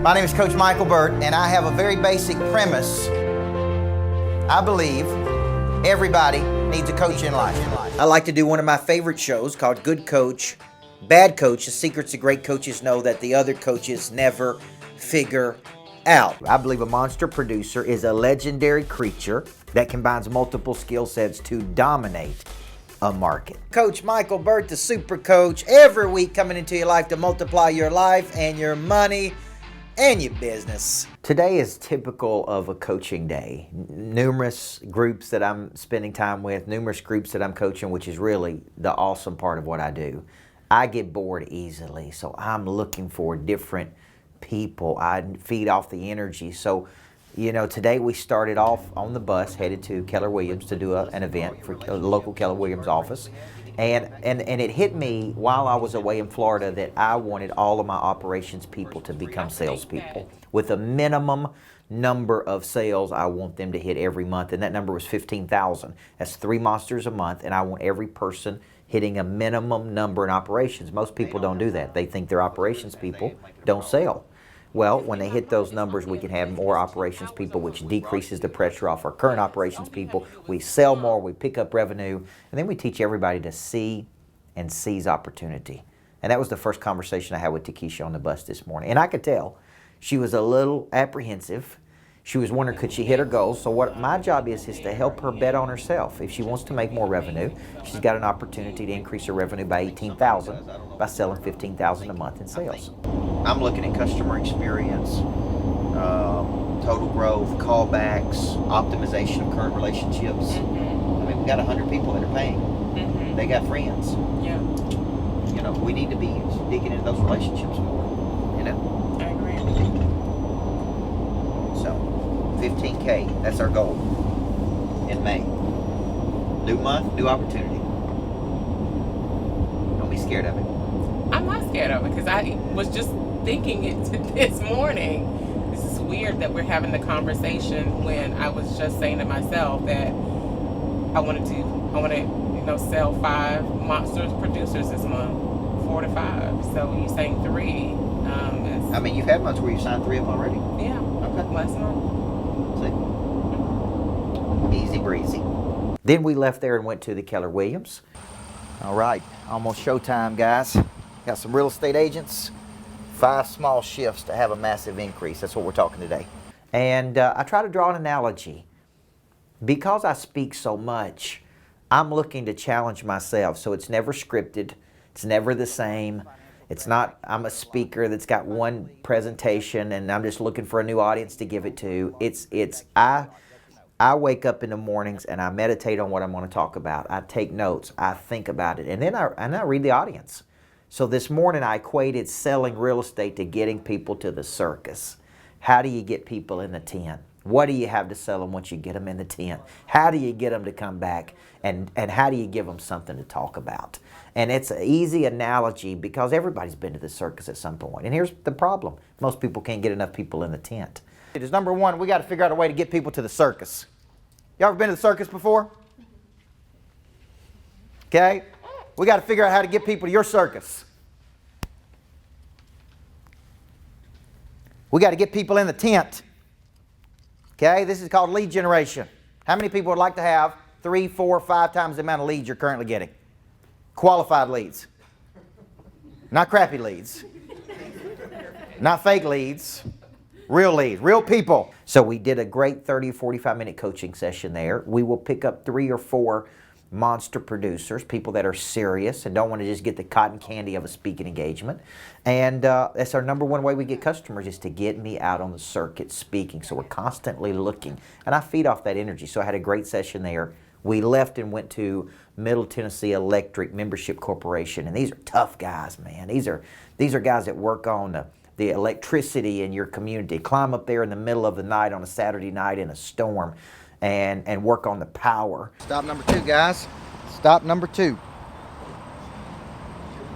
My name is Coach Micheal Burt, and I have a very basic premise. I believe everybody needs a coach in life. I like to do one of my favorite shows called Good Coach, Bad Coach, the secrets that great coaches know that the other coaches never figure out. I believe a monster producer is a legendary creature that combines multiple skill sets to dominate a market. Coach Micheal Burt, the super coach, every week coming into your life to multiply your life and your money and your business. Today is typical of a coaching day. Numerous groups that I'm spending time with, numerous groups that I'm coaching, which is really the awesome part of what I do. I get bored easily, so I'm looking for different people. I feed off the energy. So, you know, today we started off on the bus, headed to Keller Williams to do an event for a local Keller Williams office. And it hit me while I was away in Florida that I wanted all of my operations people to become salespeople. With a minimum number of sales I want them to hit every month, and that number was 15,000. That's 3 monsters a month, and I want every person hitting a minimum number in operations. Most people don't do that. They think their operations people don't sell. Well, when they hit those numbers, we can have more operations people, which decreases the pressure off our current operations people. We sell more, we pick up revenue, and then we teach everybody to see and seize opportunity. And that was the first conversation I had with Takesha on the bus this morning. And I could tell she was a little apprehensive. She was wondering, could she hit her goals? So what my job is to help her bet on herself. If she wants to make more revenue, she's got an opportunity to increase her revenue by 18,000 by selling 15,000 a month in sales. I'm looking at customer experience, total growth, callbacks, optimization of current relationships. I mean, we got 100 people that are paying. They got friends. Yeah. You know, we need to be digging into those relationships more. You know. I agree. So, 15K. That's our goal in May. New month, new opportunity. Don't be scared of it. I'm not scared of it because I was just thinking it this morning. This is weird that we're having the conversation when I was just saying to myself that I want to sell 5 monsters producers this month, 4 to 5. So you're saying 3. I mean, you've had months where you signed 3 of them already. Yeah. Okay. Last month. See? Easy breezy. Then we left there and went to the Keller Williams. All right, almost showtime, guys. Got some real estate agents. 5 small shifts to have a massive increase. That's what we're talking today. And I try to draw an analogy. Because I speak so much, I'm looking to challenge myself. So it's never scripted. It's never the same. It's not, I'm a speaker that's got one presentation and I'm just looking for a new audience to give it to. I wake up in the mornings and I meditate on what I'm going to talk about. I take notes. I think about it. And then I read the audience. So this morning I equated selling real estate to getting people to the circus. How do you get people in the tent? What do you have to sell them once you get them in the tent? How do you get them to come back? And how do you give them something to talk about? And it's an easy analogy because everybody's been to the circus at some point. And here's the problem. Most people can't get enough people in the tent. It is number one, we got to figure out a way to get people to the circus. Y'all ever been to the circus before? Okay? We got to figure out how to get people to your circus. We got to get people in the tent. Okay? This is called lead generation. How many people would like to have 3, 4, 5 times the amount of leads you're currently getting? Qualified leads. Not crappy leads. Not fake leads. Real leads, real people. So we did a great 30 or 45 minute coaching session there. We will pick up 3 or 4 monster producers, people that are serious and don't want to just get the cotton candy of a speaking engagement. And that's our number one way we get customers is to get me out on the circuit speaking. So we're constantly looking. And I feed off that energy. So I had a great session there. We left and went to Middle Tennessee Electric Membership Corporation. And these are tough guys, man. These are guys that work on the electricity in your community. Climb up there in the middle of the night on a Saturday night in a storm and work on the power. Stop number 2, guys. Stop number 2.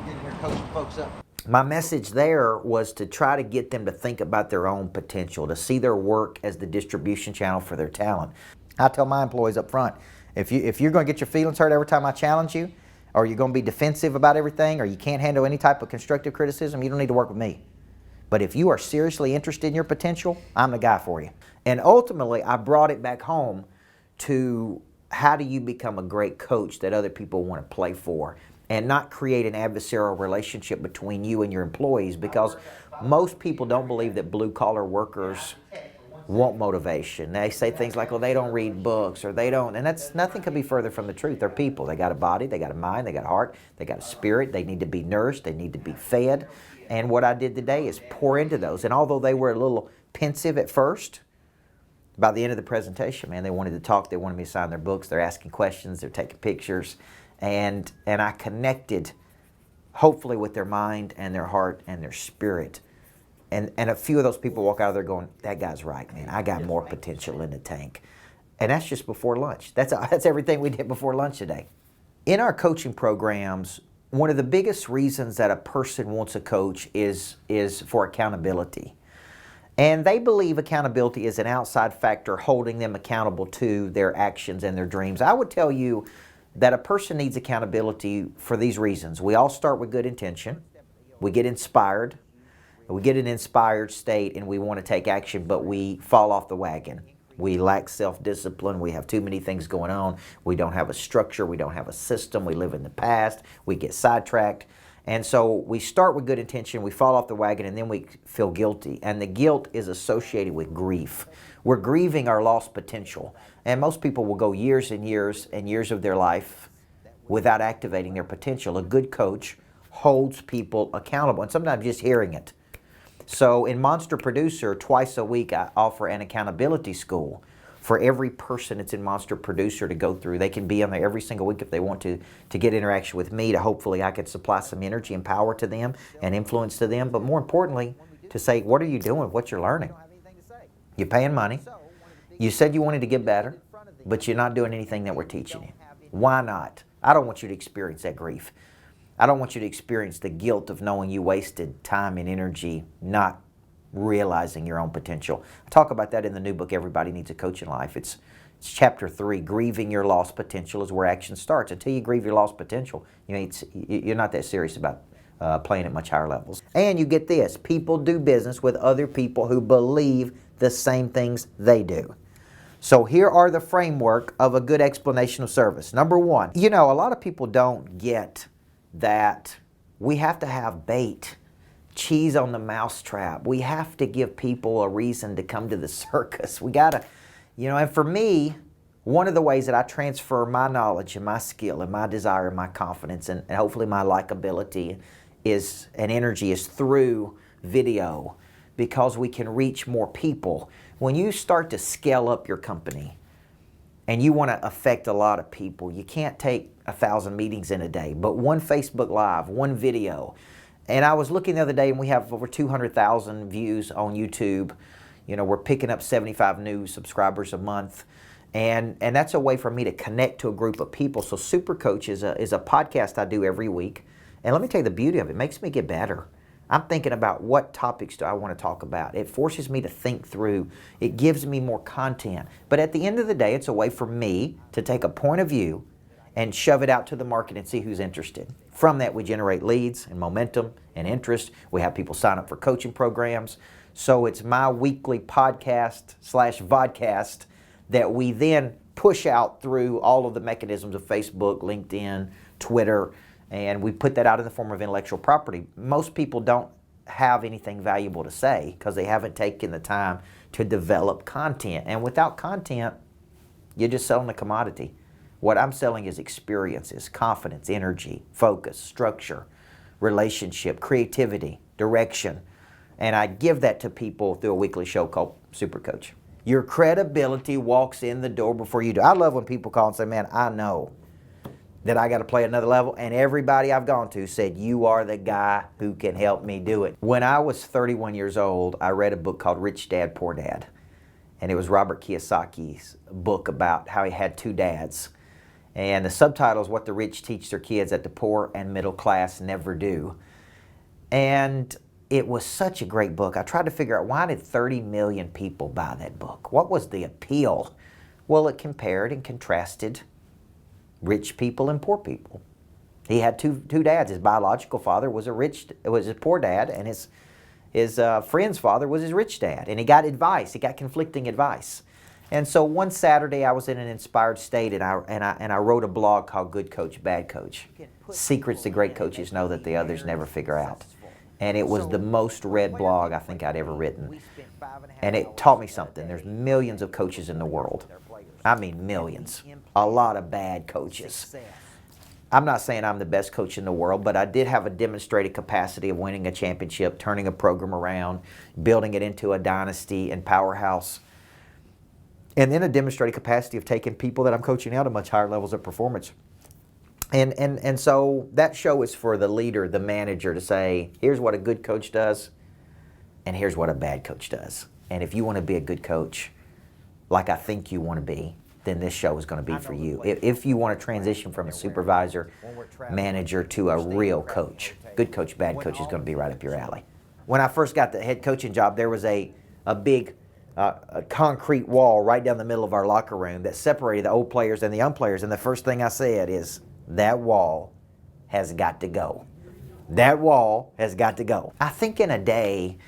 Getting here coaching folks up. My message there was to try to get them to think about their own potential, to see their work as the distribution channel for their talent. I tell my employees up front, if you're going to get your feelings hurt every time I challenge you, or you're going to be defensive about everything, or you can't handle any type of constructive criticism, you don't need to work with me. But if you are seriously interested in your potential, I'm the guy for you. And ultimately, I brought it back home to how do you become a great coach that other people want to play for and not create an adversarial relationship between you and your employees, because most people don't believe that blue-collar workers want motivation. They say things like, well, they don't read books, or they don't, and that's nothing could be further from the truth. They're people. They got a body, they got a mind, they got a heart, they got a spirit. They need to be nourished, they need to be fed. And what I did today is pour into those. And although they were a little pensive at first, by the end of the presentation, man, they wanted to talk, they wanted me to sign their books, they're asking questions, they're taking pictures, and I connected hopefully with their mind and their heart and their spirit. And a few of those people walk out of there going, that guy's right, man. I got more potential in the tank. And that's just before lunch. That's everything we did before lunch today. In our coaching programs, one of the biggest reasons that a person wants a coach is for accountability. And they believe accountability is an outside factor holding them accountable to their actions and their dreams. I would tell you that a person needs accountability for these reasons. We all start with good intention. We get inspired. We get an inspired state and we want to take action, but we fall off the wagon. We lack self-discipline. We have too many things going on. We don't have a structure. We don't have a system. We live in the past. We get sidetracked. And so we start with good intention, we fall off the wagon, and then we feel guilty. And the guilt is associated with grief. We're grieving our lost potential. And most people will go years and years and years of their life without activating their potential. A good coach holds people accountable, and sometimes just hearing it. So in Monster Producer, twice a week, I offer an accountability school for every person that's in Monster Producer to go through. They can be on there every single week if they want to get interaction with me, to hopefully I could supply some energy and power to them and influence to them. But more importantly, to say, what are you doing? What you're learning? You're paying money. You said you wanted to get better, but you're not doing anything that we're teaching you. Why not? I don't want you to experience that grief. I don't want you to experience the guilt of knowing you wasted time and energy not realizing your own potential. I talk about that in the new book, Everybody Needs a Coach in Life. It's chapter 3, Grieving Your Lost Potential is where action starts. Until you grieve your lost potential, you're not that serious about playing at much higher levels. And you get this, people do business with other people who believe the same things they do. So here are the framework of a good explanation of service. Number one, a lot of people don't get that we have to have bait, cheese on the mousetrap. We have to give people a reason to come to the circus. We gotta, and for me, one of the ways that I transfer my knowledge and my skill and my desire and my confidence and hopefully my likability and energy is through video, because we can reach more people. When you start to scale up your company and you want to affect a lot of people, you can't take 1,000 meetings in a day, but one Facebook Live, one video. And I was looking the other day and we have over 200,000 views on YouTube. We're picking up 75 new subscribers a month. And that's a way for me to connect to a group of people. So Super Coach is a podcast I do every week. And let me tell you the beauty of it. It makes me get better. I'm thinking about what topics do I want to talk about. It forces me to think through. It gives me more content. But at the end of the day, it's a way for me to take a point of view and shove it out to the market and see who's interested. From that, we generate leads and momentum and interest. We have people sign up for coaching programs. So it's my weekly podcast/vodcast that we then push out through all of the mechanisms of Facebook, LinkedIn, Twitter, and we put that out in the form of intellectual property. Most people don't have anything valuable to say because they haven't taken the time to develop content. And without content, you're just selling a commodity. What I'm selling is experiences, confidence, energy, focus, structure, relationship, creativity, direction. And I give that to people through a weekly show called Super Coach. Your credibility walks in the door before you do. I love when people call and say, man, I know that I got to play another level. And everybody I've gone to said, you are the guy who can help me do it. When I was 31 years old, I read a book called Rich Dad, Poor Dad. And it was Robert Kiyosaki's book about how he had two dads. And the subtitle is What the Rich Teach Their Kids That the Poor and Middle Class Never Do. And it was such a great book. I tried to figure out, why did 30 million people buy that book? What was the appeal? Well, it compared and contrasted rich people and poor people. He had two dads. His biological father was a poor dad, and his his friend's father was his rich dad, and he got advice. He got conflicting advice. And so one Saturday I was in an inspired state, and I wrote a blog called Good Coach, Bad Coach. Secrets the great coaches know that the others never figure out. And it was the most read blog I think I'd ever written. And it taught me something. There's millions of coaches in the world. I mean millions. A lot of bad coaches. I'm not saying I'm the best coach in the world, but I did have a demonstrated capacity of winning a championship, turning a program around, building it into a dynasty and powerhouse. And then a demonstrated capacity of taking people that I'm coaching out to much higher levels of performance. And so that show is for the leader, the manager, to say, here's what a good coach does, and here's what a bad coach does. And if you want to be a good coach, like I think you want to be, then this show is going to be for you. If you want to transition from a supervisor, manager to a real coach, good coach, bad coach is going to be right up your alley. When I first got the head coaching job, there was a big a concrete wall right down the middle of our locker room that separated the old players and the young players. And the first thing I said is, that wall has got to go. That wall has got to go. I think in a day,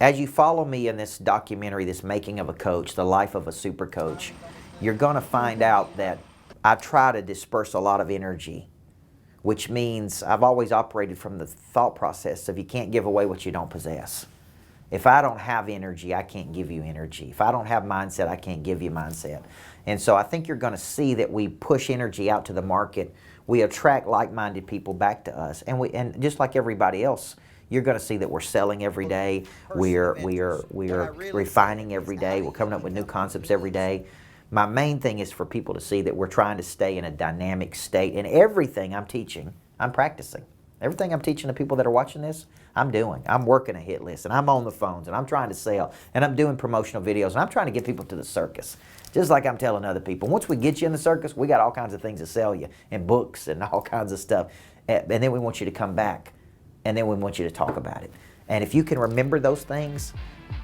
as you follow me in this documentary, this Making of a Coach, the life of a super coach, you're going to find out that I try to disperse a lot of energy, which means I've always operated from the thought process of you can't give away what you don't possess. If I don't have energy, I can't give you energy. If I don't have mindset, I can't give you mindset. And so I think you're going to see that we push energy out to the market. We attract like-minded people back to us. And just like everybody else, you're going to see that we're selling every day. We are refining every day. We're coming up with new concepts every day. My main thing is for people to see that we're trying to stay in a dynamic state. And everything I'm teaching, I'm practicing. Everything I'm teaching the people that are watching this, I'm doing. I'm working a hit list, and I'm on the phones, and I'm trying to sell, and I'm doing promotional videos, and I'm trying to get people to the circus, just like I'm telling other people. Once we get you in the circus, we got all kinds of things to sell you, and books and all kinds of stuff. And then we want you to come back, and then we want you to talk about it. And if you can remember those things,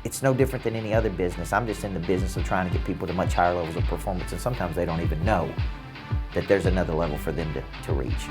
it's no different than any other business. I'm just in the business of trying to get people to much higher levels of performance, and sometimes they don't even know that there's another level for them to reach.